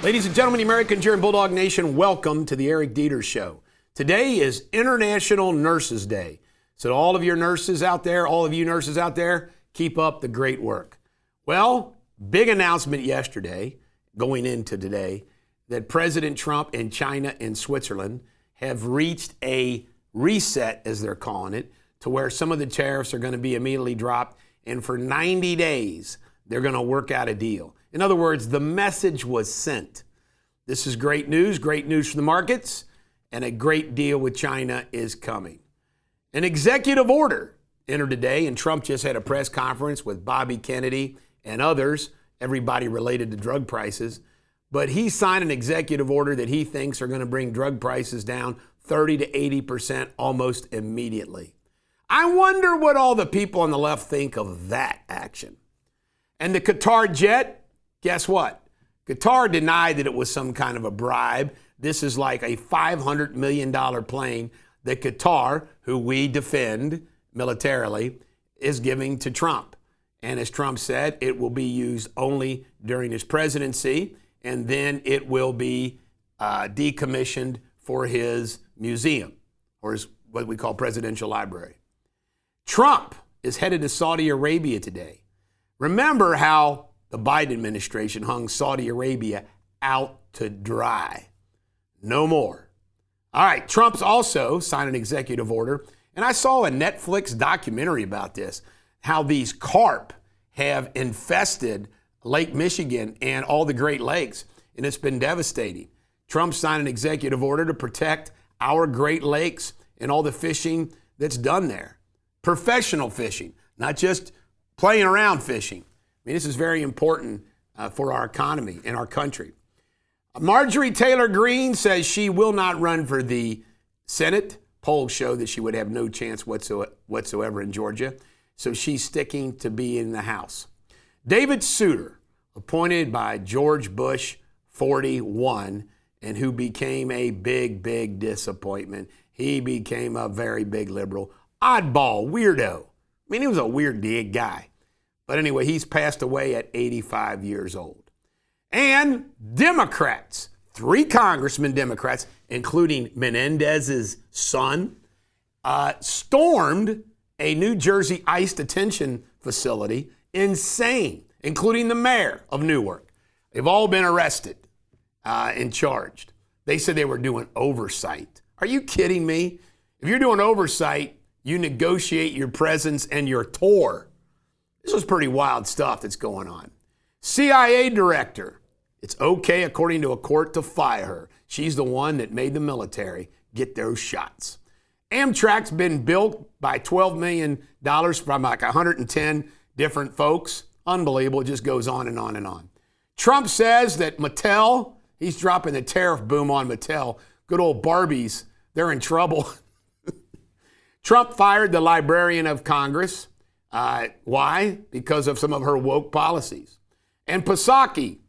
Ladies and gentlemen, Americans here in Bulldog Nation, welcome to the Eric Deters Show. Today is International Nurses Day. So to all of your nurses out there, all of you nurses out there, keep up the great work. Well, big announcement yesterday, going into today, that President Trump and China and Switzerland have reached a reset, as they're calling it, to where some of the tariffs are going to be immediately dropped, and for 90 days, they're going to work out a deal. In other words, the message was sent. This is great news for the markets, and a great deal with China is coming. An executive order entered today, and Trump just had a press conference with Bobby Kennedy and others, everybody related to drug prices. But he signed an executive order that he thinks are going to bring drug prices down 30 to 80% almost immediately. I wonder what all the people on the left think of that action. And the Qatar jet, guess what? Qatar denied that it was some kind of a bribe. This is like a $500 million plane that Qatar, who we defend militarily, is giving to Trump. And as Trump said, it will be used only during his presidency, and then it will be decommissioned for his museum, or his what we call presidential library. Trump is headed to Saudi Arabia today. Remember how the Biden administration hung Saudi Arabia out to dry. No more. All right, Trump's also signed an executive order, and I saw a Netflix documentary about this, how these carp have infested Lake Michigan and all the Great Lakes, and it's been devastating. Trump signed an executive order to protect our Great Lakes and all the fishing that's done there. Professional fishing, not just playing around fishing. I mean, this is very important for our economy and our country. Marjorie Taylor Greene says she will not run for the Senate. Polls show that she would have no chance whatsoever in Georgia. So she's sticking to be in the House. David Souter, appointed by George Bush 41, and who became a big, big disappointment. He became a very big liberal. Oddball, weirdo. I mean, he was a weird guy. But anyway, he's passed away at 85 years old. And Democrats, 3 congressmen Democrats, including Menendez's son, stormed a New Jersey ICE detention facility. Insane, including the mayor of Newark. They've all been arrested and charged. They said they were doing oversight. Are you kidding me? If you're doing oversight, you negotiate your presence and your tour. This was pretty wild stuff that's going on. CIA director, it's okay according to a court to fire her. She's the one that made the military get those shots. Amtrak's been built by $12 million from like 110 different folks. Unbelievable. It just goes on and on and on. Trump says that Mattel, he's dropping the tariff boom on Mattel. Good old Barbies, they're in trouble. Trump fired the Librarian of Congress. Why? Because of some of her woke policies. And Pataki,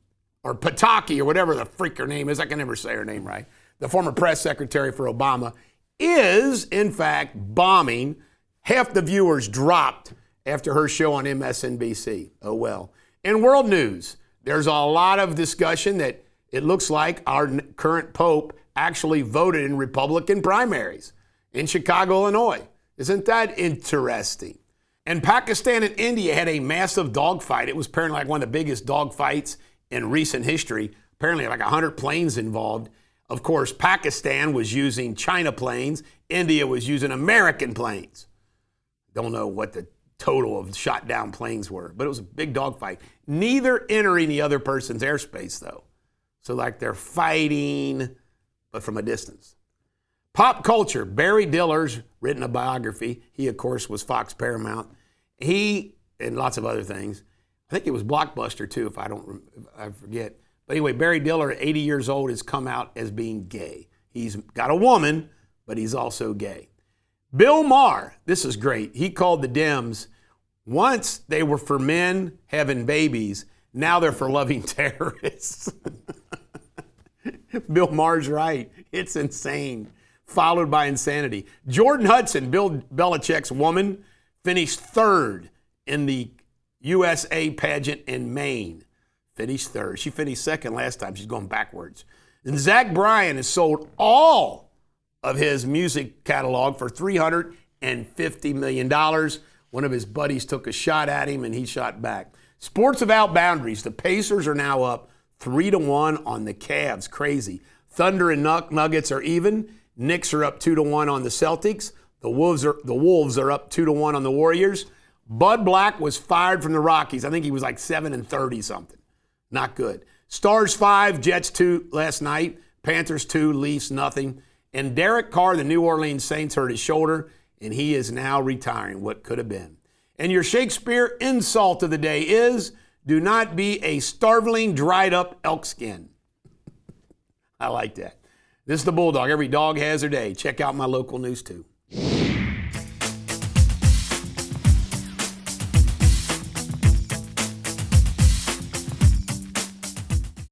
or whatever the freak her name is, I can never say her name right, the former press secretary for Obama, is in fact bombing. Half the viewers dropped after her show on MSNBC. Oh well. In world news, there's a lot of discussion that it looks like our current Pope actually voted in Republican primaries in Chicago, Illinois. Isn't that interesting? And Pakistan and India had a massive dogfight. It was apparently like one of the biggest dogfights in recent history. Apparently like 100 planes involved. Of course, Pakistan was using China planes. India was using American planes. Don't know what the total of shot down planes were, but it was a big dogfight. Neither entering the other person's airspace, though. So like they're fighting, but from a distance. Pop culture. Barry Diller's written a biography. He, of course, was Fox Paramount. He, and lots of other things. I think it was Blockbuster, too, if I forget. But anyway, Barry Diller, at 80 years old, has come out as being gay. He's got a woman, but he's also gay. Bill Maher, this is great. He called the Dems, once they were for men having babies, now they're for loving terrorists. Bill Maher's right. It's insane. Followed by insanity. Jordan Hudson, Bill Belichick's woman, finished third in the USA pageant in Maine. finished third. She finished second last time. She's going backwards. And Zach Bryan has sold all of his music catalog for $350 million. One of his buddies took a shot at him, and he shot back. Sports Without Boundaries. The Pacers are now up 3-1 on the Cavs. Crazy. Thunder and Nuggets are even. Knicks are up 2-1 on the Celtics. The Wolves are up 2-1 on the Warriors. Bud Black was fired from the Rockies. I think he was like 7-30 something. Not good. Stars 5, Jets 2 last night. Panthers 2, Leafs nothing. And Derek Carr, the New Orleans Saints, hurt his shoulder, and he is now retiring. What could have been. And your Shakespeare insult of the day is, do not be a starveling, dried up elk skin. I like that. This is the Bulldog. Every dog has their day. Check out my local news too.